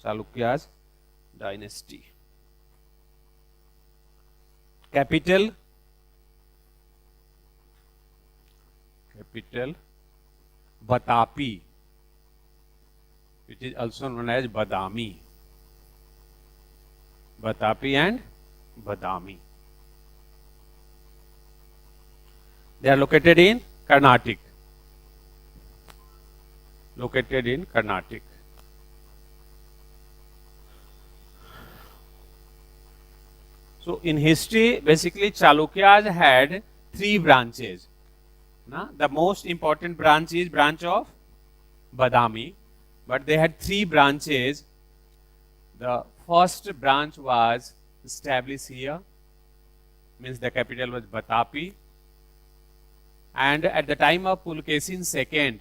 Chalukya's dynasty. Capital Batapi, which is also known as Badami. Batapi and Badami. They are located in Carnatic. So in history, basically Chalukyas had 3 branches. The most important branch is branch of Badami, but they had 3 branches. The first branch was established here, means the capital was Batapi, and at the time of Pulkesin II,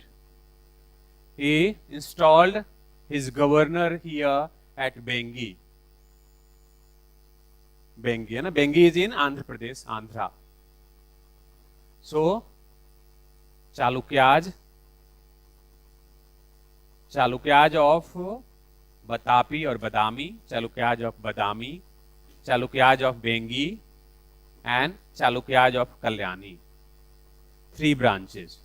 he installed his governor here at Bengi. Bengi is in Andhra Pradesh, Andhra. So Chalukyas of Batapi or Badami, Chalukyas of Badami, Chalukyas of Bengi, and Chalukyas of Kalyani. 3 branches.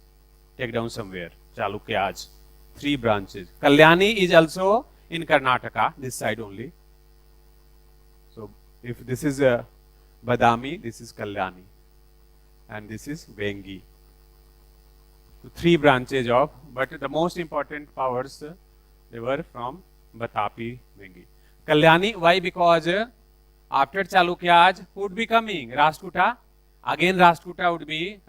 Take down somewhere. Chalukyas. 3 branches. Kalyani is also in Karnataka, this side only. So if this is Badami, this is Kalyani, and this is Bengi. So 3 branches of, but the most important powers, they were from Batapi, Bengi. Kalyani, why? Because after Chalukyas, who would be coming? Rashtrakuta. Again Rashtrakuta would be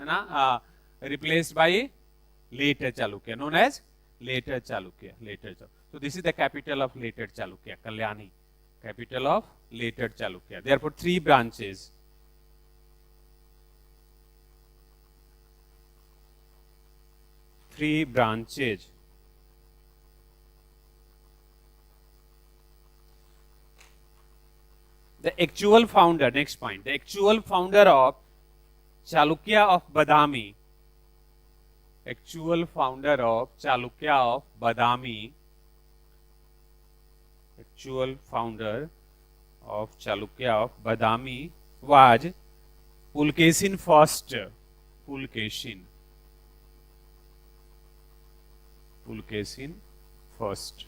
replaced by later Chalukya, known as later Chalukya. So this is the capital of later Chalukya, Kalyani. Capital of later Chalukya. Therefore 3 branches. The actual founder, next point, the actual founder of Chalukya of Badami, was Pulkesin first. Pulkesin first.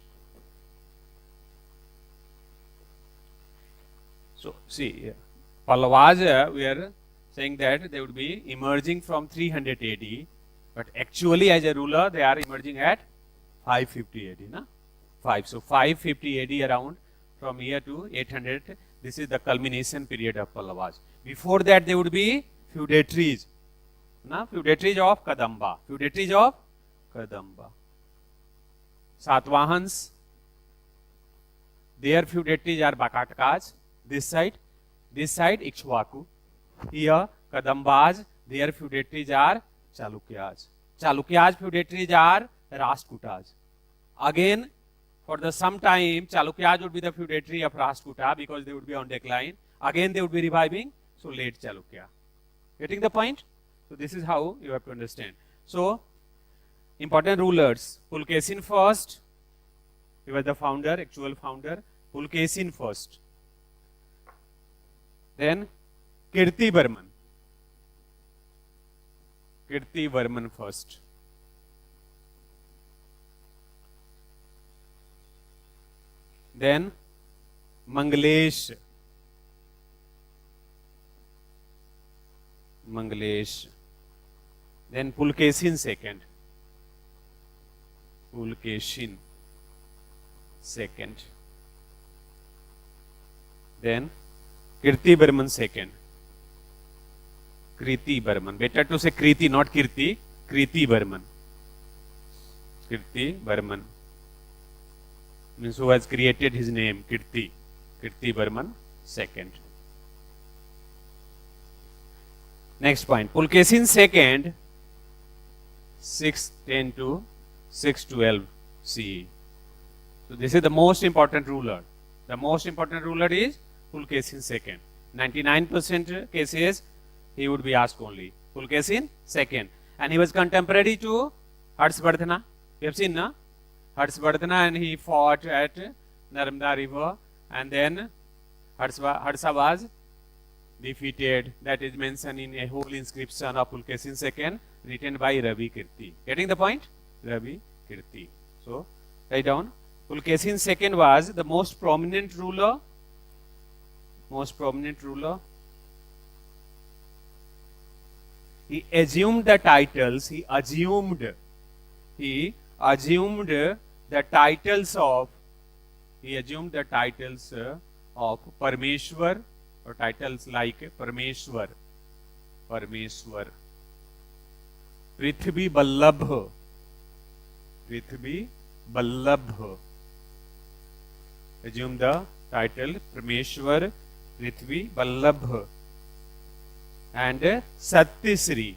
So see, Pallavas, we are saying that they would be emerging from 300 AD, but actually as a ruler they are emerging at 550 AD. 5. So 550 AD around, from here to 800, this is the culmination period of Pallavas. Before that they would be feudatories. Feudatories of Kadamba. Satvahans, their feudatories are Bakatkas, this side Ikshwaku. Here Kadambas, their feudatories are Chalukyas. Feudatories are Rashtrakutas. Again, for the some time, Chalukyas would be the feudatory of Rashtrakuta because they would be on decline. Again they would be reviving, so late Chalukya. Getting the point? So this is how you have to understand. So important rulers, Pulkesin first, he was the founder, actual founder, Pulkesin first. Then Kirti Varman first. Then Mangalesh. Then Pulkesin second. Then Kirti Varman second. Better to say Kriti, not Kirti. Kirti Varman. Means who has created his name, Kirti. Kirti Varman second. Next point, Pulkesin second, 610 to 612 CE. So this is the most important ruler. The most important ruler is Pulkesin second. 99% cases he would be asked only. Pulkesin second. And he was contemporary to Harshvardhana. We have seen, na? Harshvardhana, and he fought at Narmada river, and then Harsha was defeated. That is mentioned in a whole inscription of Pulkesin II, written by Ravi Kirti. Getting the point? Ravi Kirti. So write down. Pulkesin II was the most prominent ruler. Most prominent ruler. He assumed the titles. He assumed the titles of. He assumed the titles of Parmeshwar, or titles like Parmeshwar, Parmeshwar, Prithvi Vallabh, Prithvi Vallabh. Assume the title Parmeshwar, Prithvi Vallabh, and Satyasri,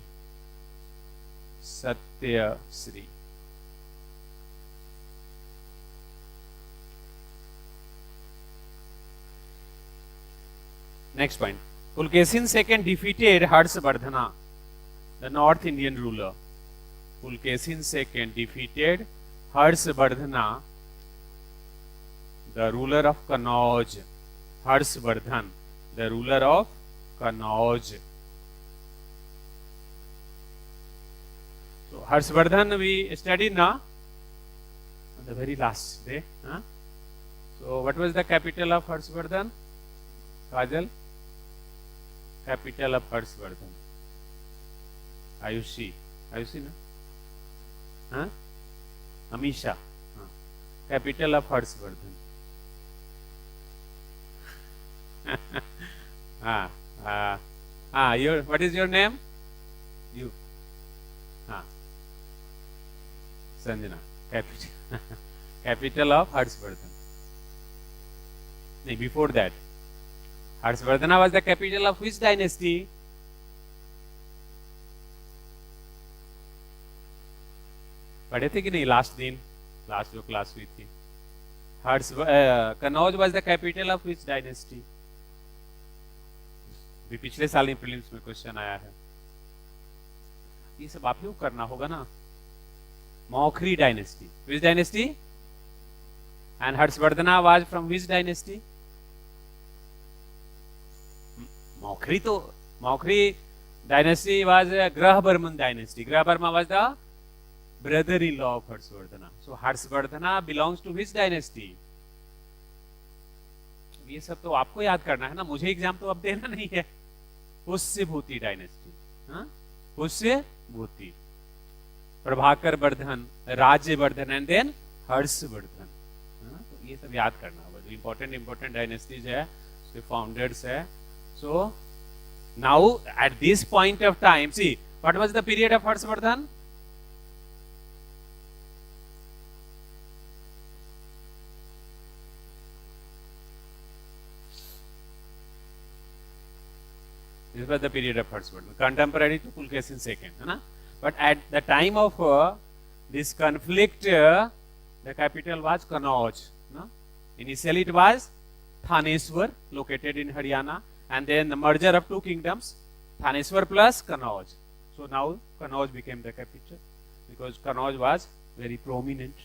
Satyasri. Next point. Pulkesin II defeated Harshvardhana, the North Indian ruler. Pulkesin II defeated Harshvardhana, the ruler of Kannauj. Harshvardhan, the ruler of Kannauj. So Harshvardhan we studied now on the very last day. Huh? So what was the capital of Harshvardhan? Kajal? Capital of Harshvardhan. Ayushi. Ayushi na? Huh? Amisha. Huh. Capital of Harshvardhan. What is your name? You. Sanjana. Capital of Harshvardhan. No, before that. Harshvardhana was the capital of which dynasty? पढ़े थे कि नहीं last दिन, last जो class हुई थी? Kannauj was the capital of which dynasty? भी पिछले साल ही प्रीलिम्स में क्वेश्चन आया है. ये सब आप लोग करना होगा ना. Maukhri dynasty. Which dynasty? And Harshvardhana was from which dynasty? Maukhri dynasty was a Grahavarman dynasty. Grahavarma was the brother-in-law of Harshvardhana. So Harshvardhana belongs to which dynasty? ये सब तो आपको याद करना है ना, मुझे एग्जाम तो अब देना नहीं है. Pushyabhuti dynasty. Pushyabhuti, Prabhakar Vardhan, Rajyavardhan, and then Harshavardhan. तो ये सब याद करना होगा. जो इंपॉर्टेंट डायनेस्टीज है, उसके फाउंडर्स है. So now at this point of time, see what was the period of Harshvardhan? This was the period of Harshvardhan, contemporary to Pulkesin II. But at the time of this conflict, the capital was Kannauj. Initially it was Thaneswar, located in Haryana, and then the merger of two kingdoms, Thaneswar plus Kannauj. So now Kannauj became the capital because Kannauj was very prominent.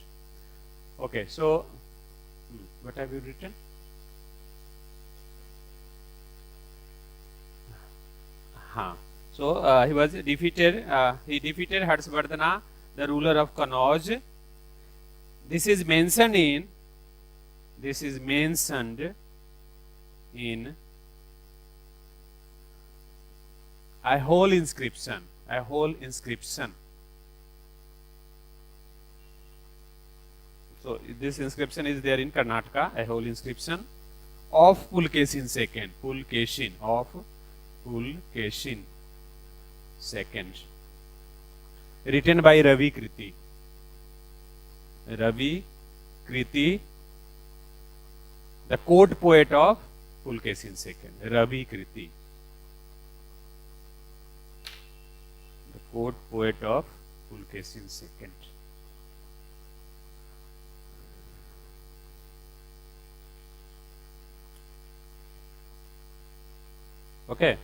Okay, so what have you written? So he was defeated. He defeated Harshvardhana, the ruler of Kannauj. This is mentioned in a whole inscription. So this inscription is there in Karnataka, a whole inscription of Pulkesin II. Pulkesin II, written by Ravi Kirti. Ravi Kirti, the court poet of Pulkesin II. Ravi Kirti, the court poet of Pulkesin II. Okay.